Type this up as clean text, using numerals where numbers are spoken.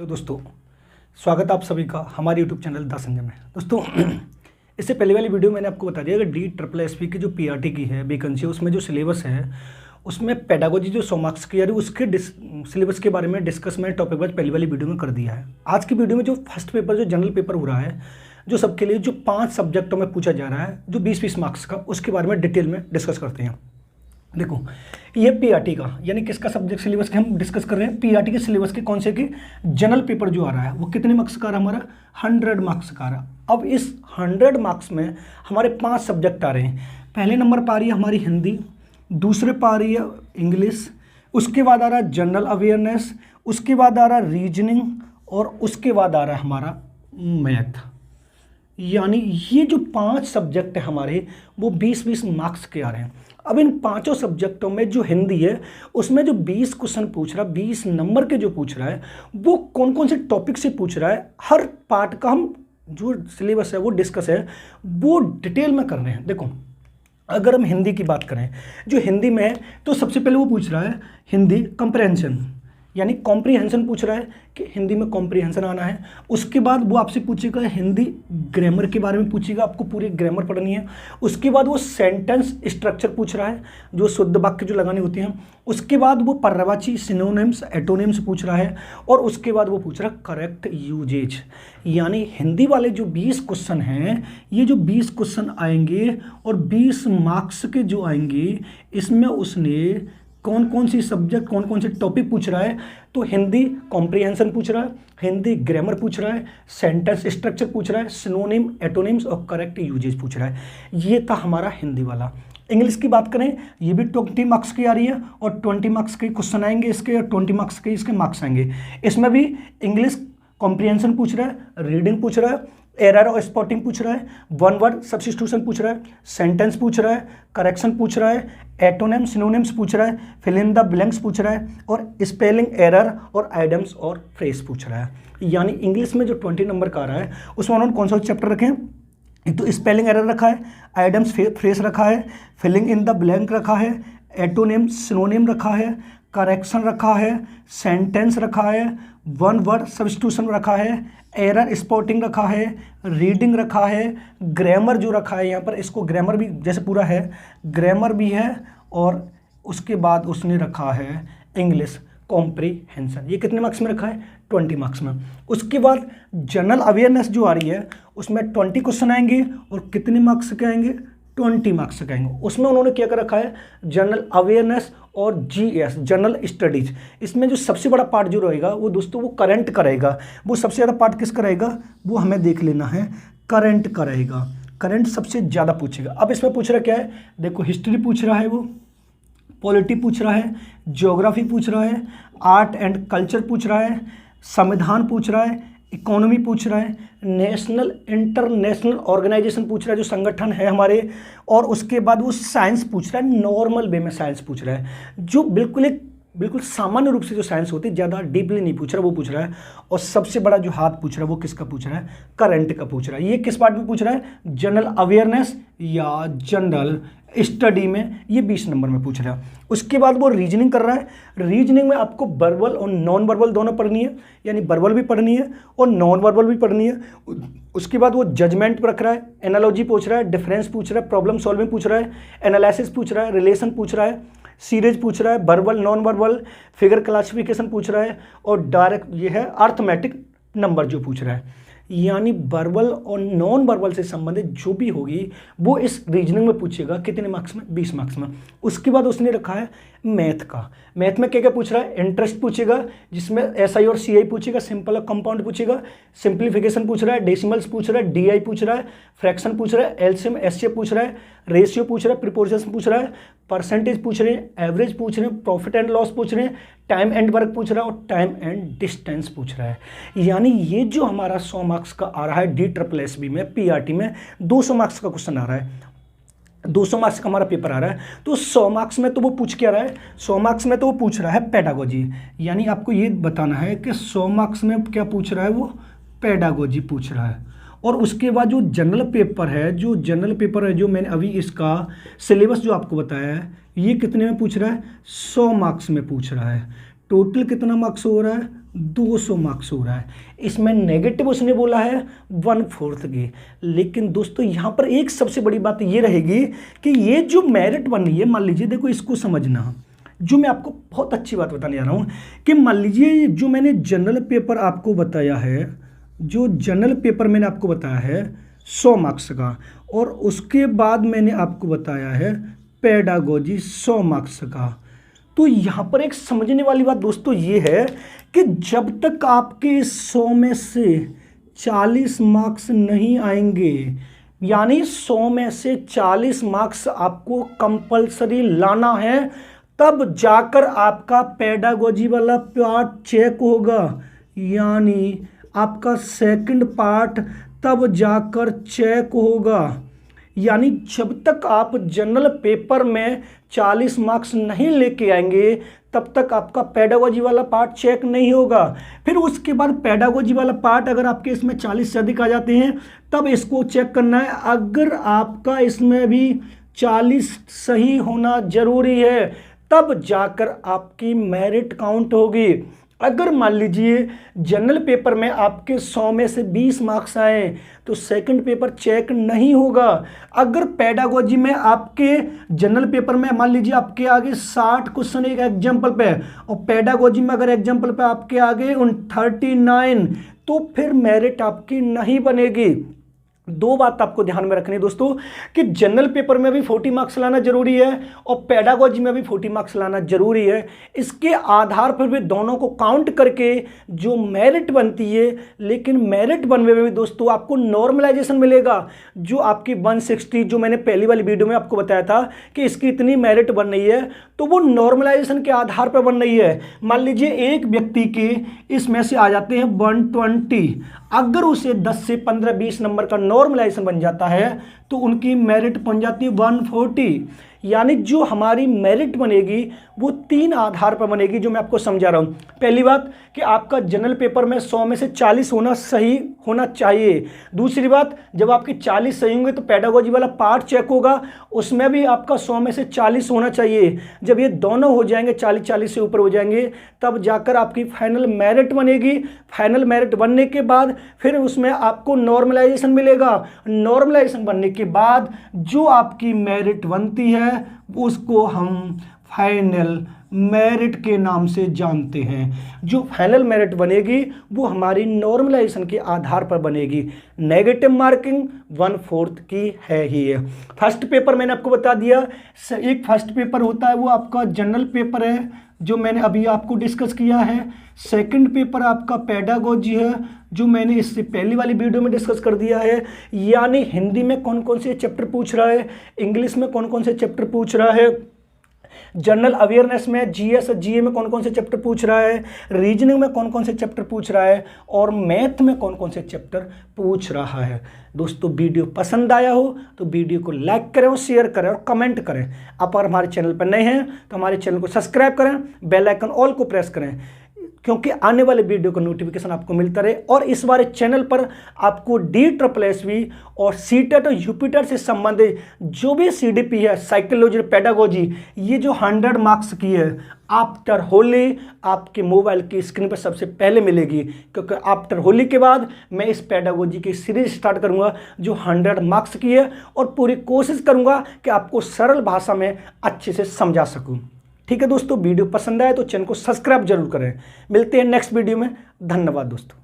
तो दोस्तों स्वागत है आप सभी का हमारे यूट्यूब चैनल द संजय में। दोस्तों इससे पहले वाली वीडियो मैंने आपको बता दिया कि DSSP की जो पीआरटी की है वैकेंसी, उसमें जो सिलेबस है उसमें पेडागोजी जो 100 मार्क्स की आ रही है उसके सिलेबस के बारे में डिस्कस मैंने टॉपिक वाइज पहली वाली वीडियो में कर दिया है। आज की वीडियो में जो फर्स्ट पेपर जो जनरल पेपर हो रहा है, जो सबके लिए जो 5 सब्जेक्टों में पूछा जा रहा है जो 20-20 मार्क्स का, उसके बारे में डिटेल में डिस्कस करते हैं। देखो ये पीआरटी का यानी किसका सब्जेक्ट सिलेबस के हम डिस्कस कर रहे हैं। पीआरटी के सिलेबस के कौन से की जनरल पेपर जो आ रहा है वो कितने मार्क्स का आ रहा है, हमारा 100 मार्क्स का आ रहा है। अब इस 100 मार्क्स में हमारे 5 सब्जेक्ट आ रहे हैं। पहले नंबर पर आ रही है हमारी हिंदी, दूसरे पर आ रही है इंग्लिश, उसके बाद आ रहा है जनरल अवेयरनेस, उसके बाद आ रहा है रीजनिंग और उसके बाद आ रहा है हमारा मैथ। यानी ये जो 5 सब्जेक्ट है हमारे वो 20-20 मार्क्स के आ रहे हैं। अब इन 5 सब्जेक्टों में जो हिंदी है उसमें जो 20 क्वेश्चन पूछ रहा है, 20 नंबर के जो पूछ रहा है, वो कौन कौन से टॉपिक से पूछ रहा है, हर पार्ट का हम जो सिलेबस है वो डिस्कस है, वो डिटेल में कर रहे हैं। देखो अगर हम हिंदी की बात करें, जो हिंदी में है तो सबसे पहले वो पूछ रहा है हिंदी कंप्रहेंशन, यानी कॉम्प्रीहेंशन पूछ रहा है कि हिंदी में कॉम्प्रीहेंशन आना है। उसके बाद वो आपसे पूछेगा हिंदी ग्रामर के बारे में पूछेगा, आपको पूरी ग्रामर पढ़नी है। उसके बाद वो सेंटेंस स्ट्रक्चर पूछ रहा है, जो शुद्ध वाक्य जो लगाने होते हैं। उसके बाद वो पर्यायवाची सिनोनिम्स एटोनिम्स पूछ रहा है और उसके बाद वो पूछ रहा है करेक्ट यूजेज। यानी हिंदी वाले जो 20 क्वेश्चन हैं, ये जो 20 क्वेश्चन आएंगे और 20 मार्क्स के जो आएंगे, इसमें उसने कौन कौन सी सब्जेक्ट कौन कौन से टॉपिक पूछ रहा है। तो हिंदी कॉम्प्रीहेंशन पूछ रहा है, हिंदी ग्रामर पूछ रहा है, सेंटेंस स्ट्रक्चर पूछ रहा है, सिनोनिम एटोनिम्स और करेक्ट यूजेज पूछ रहा है। ये था हमारा हिंदी वाला। इंग्लिश की बात करें, ये भी 20 मार्क्स की आ रही है और 20 मार्क्स के क्वेश्चन आएंगे इसके और 20 मार्क्स के इसके मार्क्स आएंगे। इसमें भी इंग्लिश कॉम्प्रीहेंशन पूछ रहा है, रीडिंग पूछ रहा है, एरर और स्पॉटिंग पूछ रहा है, वन वर्ड सब्स्टिट्यूशन पूछ रहा है, सेंटेंस पूछ रहा है, करेक्शन पूछ रहा है, एटोनिम सिनोनिम्स पूछ रहा है, फिल इन द ब्लैंक्स पूछ रहा है और स्पेलिंग एरर और आइडम्स और फ्रेज पूछ रहा है। यानी इंग्लिश में जो 20 नंबर का आ रहा है उसमें उन्होंने कौन सा चैप्टर रखे हैं, एक तो स्पेलिंग एरर रखा है, आइडम्स फ्रेज रखा है, फिलिंग इन द ब्लैंक रखा है, एटोनिम सिनोनिम रखा है, करेक्शन रखा है, सेंटेंस रखा है, वन वर्ड सब्स्टिट्यूशन रखा है, एरर स्पॉटिंग रखा है, रीडिंग रखा है, ग्रामर जो रखा है यहाँ पर, इसको ग्रामर भी जैसे पूरा है, ग्रामर भी है और उसके बाद उसने रखा है इंग्लिश कॉम्प्रीहेंशन। ये कितने मार्क्स में रखा है, 20 मार्क्स में। उसके बाद जनरल अवेयरनेस जो आ रही है उसमें 20 क्वेश्चन आएंगे और कितने मार्क्स के आएंगे, 20 मार्क्स का आएंगे। उसमें उन्होंने क्या कर रखा है, जनरल अवेयरनेस और जीएस जनरल स्टडीज। इसमें जो सबसे बड़ा पार्ट जो रहेगा वो दोस्तों वो करंट का रहेगा। वो सबसे ज़्यादा पार्ट किसका रहेगा, वो हमें देख लेना है, करंट का रहेगा। करंट सबसे ज़्यादा पूछेगा। अब इसमें पूछ रहा क्या है, देखो हिस्ट्री पूछ रहा है, वो पॉलिटी पूछ रहा है, ज्योग्राफी पूछ रहा है, आर्ट एंड कल्चर पूछ रहा है, संविधान पूछ रहा है, इकोनॉमी पूछ रहा है, नेशनल इंटरनेशनल ऑर्गेनाइजेशन पूछ रहा है जो संगठन है हमारे, और उसके बाद वो साइंस पूछ रहा है, नॉर्मल वे में साइंस पूछ रहा है, जो बिल्कुल सामान्य रूप से जो साइंस होती है, ज़्यादा डीपली नहीं पूछ रहा, वो पूछ रहा है। और सबसे बड़ा जो हाथ पूछ रहा है वो किसका पूछ रहा है, करंट का पूछ रहा है। ये किस पार्ट में पूछ रहा है, जनरल अवेयरनेस या जनरल स्टडी में, ये 20 नंबर में पूछ रहा है। उसके बाद वो रीजनिंग कर रहा है। रीजनिंग में आपको वर्बल और नॉन वर्बल दोनों पढ़नी है, यानी वर्बल भी पढ़नी है और नॉन वर्बल भी पढ़नी है। उसके बाद वो जजमेंट पर रख रहा है, एनालॉजी पूछ रहा है, डिफरेंस पूछ रहा है, प्रॉब्लम सॉल्विंग पूछ रहा है, एनालिसिस पूछ रहा है, रिलेशन पूछ रहा है, सीरीज पूछ रहा है, verbal non verbal, figure classification पूछ रहा है और डायरेक्ट ये है अर्थमेटिक नंबर जो पूछ रहा है। यानी वर्बल और नॉन वर्बल से संबंधित जो भी होगी वो इस रीजनिंग में पूछेगा। कितने मार्क्स में, 20 मार्क्स में। उसके बाद उसने रखा है मैथ का। मैथ में क्या क्या पूछ रहा है, इंटरेस्ट पूछेगा जिसमें एसआई और सीआई पूछेगा, सिंपल और कंपाउंड पूछेगा, सिंप्लीफिकेशन पूछ रहा है, डेसिमल्स पूछ रहा है, डीआई पूछ रहा है, फ्रैक्शन पूछ रहा है, एलसीएम एचसीएफ पूछ रहा है, रेशियो पूछ रहा है, प्रिपोर्शन पूछ रहा है, परसेंटेज पूछ रहे हैं, एवरेज पूछ रहे हैं, प्रॉफिट एंड लॉस पूछ रहे हैं, टाइम एंड वर्क पूछ रहा है और टाइम एंड डिस्टेंस पूछ रहा है। यानी ये जो हमारा 100 मार्क्स का आ रहा है DSSB में, पीआरटी में 200 मार्क्स का क्वेश्चन आ रहा है, 200 मार्क्स का हमारा पेपर आ रहा है। तो 100 मार्क्स में तो वो पूछ क्या रहा है, 100 मार्क्स में तो वो पूछ रहा है पेडागोजी। यानी आपको ये बताना है कि 100 मार्क्स में क्या पूछ रहा है, वो पेडागोजी पूछ रहा है। और उसके बाद जो जनरल पेपर है, जो मैंने अभी इसका सिलेबस जो आपको बताया है, ये कितने में पूछ रहा है, 100 मार्क्स में पूछ रहा है। टोटल कितना मार्क्स हो रहा है, 200 मार्क्स हो रहा है। इसमें नेगेटिव उसने बोला है 1/4 की। लेकिन दोस्तों यहाँ पर एक सबसे बड़ी बात ये रहेगी कि ये जो मेरिट बन रही है, मान लीजिए देखो इसको समझना, जो मैं आपको बहुत अच्छी बात बताने जा रहा हूँ कि मान लीजिए जो मैंने जनरल पेपर आपको बताया है, जो जनरल पेपर मैंने आपको बताया है 100 मार्क्स का, और उसके बाद मैंने आपको बताया है पेडागोजी 100 मार्क्स का। तो यहाँ पर एक समझने वाली बात दोस्तों ये है कि जब तक आपके 100 में से 40 मार्क्स नहीं आएंगे, यानी 100 में से 40 मार्क्स आपको कंपलसरी लाना है, तब जाकर आपका पेडागोजी वाला पार्ट चेक होगा, यानी आपका सेकंड पार्ट तब जाकर चेक होगा। यानी जब तक आप जनरल पेपर में 40 मार्क्स नहीं लेके आएंगे तब तक आपका पेडागोजी वाला पार्ट चेक नहीं होगा। फिर उसके बाद पेडागोजी वाला पार्ट अगर आपके इसमें 40 से अधिक आ जाते हैं तब इसको चेक करना है। अगर आपका इसमें भी 40 सही होना जरूरी है तब जाकर आपकी मेरिट काउंट होगी। अगर मान लीजिए जनरल पेपर में आपके 100 में से 20 मार्क्स आए तो सेकंड पेपर चेक नहीं होगा। अगर पेडागोजी में आपके जनरल पेपर में मान लीजिए आपके आगे 60 क्वेश्चन एक एग्जाम्पल पे, और पेडागोजी में अगर एग्जाम्पल पे आपके आगे 39, तो फिर मेरिट आपकी नहीं बनेगी। दो बात आपको ध्यान में रखनी है दोस्तों कि जनरल पेपर में भी 40 मार्क्स लाना जरूरी है और पेडागोजी में भी 40 मार्क्स लाना जरूरी है। इसके आधार पर भी दोनों को काउंट करके जो मेरिट बनती है, लेकिन मेरिट बनने में भी दोस्तों आपको नॉर्मलाइजेशन मिलेगा। जो आपकी 160 जो मैंने पहली वाली वीडियो में आपको बताया था कि इसकी इतनी मेरिट बन रही है, तो वो नॉर्मलाइजेशन के आधार पर बन रही है। मान लीजिए एक व्यक्ति के इसमें से आ जाते हैं 120, अगर उसे 10 से 15-20 नंबर का नॉर्मलाइजेशन बन जाता है तो उनकी मेरिट बन जाती है 140। यानी जो हमारी मेरिट बनेगी वो 3 आधार पर बनेगी, जो मैं आपको समझा रहा हूँ। पहली बात कि आपका जनरल पेपर में 100 में से 40 होना सही होना चाहिए। दूसरी बात, जब आपके 40 सही होंगे तो पेडागोजी वाला पार्ट चेक होगा, उसमें भी आपका 100 में से 40 होना चाहिए। जब ये दोनों हो जाएंगे, 40 से ऊपर हो जाएंगे, तब जाकर आपकी फाइनल मेरिट बनेगी। फाइनल मेरिट बनने के बाद फिर उसमें आपको नॉर्मलाइजेशन मिलेगा। नॉर्मलाइजेशन बनने के बाद जो आपकी मेरिट बनती है उसको हम फाइनल मेरिट के नाम से जानते हैं। जो फाइनल मेरिट बनेगी वो हमारी नॉर्मलाइजेशन के आधार पर बनेगी। नेगेटिव मार्किंग 1/4 की है ही है। फर्स्ट पेपर मैंने आपको बता दिया, एक फर्स्ट पेपर होता है वो आपका जनरल पेपर है जो मैंने अभी आपको डिस्कस किया है। सेकंड पेपर आपका पेडागोजी है जो मैंने इससे पहली वाली वीडियो में डिस्कस कर दिया है। यानी हिंदी में कौन कौन से चैप्टर पूछ रहा है, इंग्लिश में कौन कौन से चैप्टर पूछ रहा है, जनरल अवेयरनेस में जीएस और जीए में कौन कौन से चैप्टर पूछ रहा है, रीजनिंग में कौन कौन से चैप्टर पूछ रहा है, और मैथ में कौन कौन से चैप्टर पूछ रहा है। दोस्तों वीडियो पसंद आया हो तो वीडियो को लाइक करें और शेयर करें और कमेंट करें। आप अगर हमारे चैनल पर नए हैं तो हमारे चैनल को सब्सक्राइब करें, बेल आइकन ऑल को प्रेस करें, क्योंकि आने वाले वीडियो का नोटिफिकेशन आपको मिलता रहे। और इस बार चैनल पर आपको DSSSB और सीटेट और यूपिटर से संबंधित जो भी CDP है, साइकोलॉजी, पेडागोजी, ये जो 100 मार्क्स की है, आफ्टर होली आपके मोबाइल की स्क्रीन पर सबसे पहले मिलेगी। क्योंकि आफ्टर होली के बाद मैं इस पेडागोजी की सीरीज स्टार्ट करूंगा जो 100 मार्क्स की है, और पूरी कोशिश करूंगा कि आपको सरल भाषा में अच्छे से समझा सकूं। ठीक है दोस्तों, वीडियो पसंद आए तो चैनल को सब्सक्राइब जरूर करें। मिलते हैं नेक्स्ट वीडियो में। धन्यवाद दोस्तों।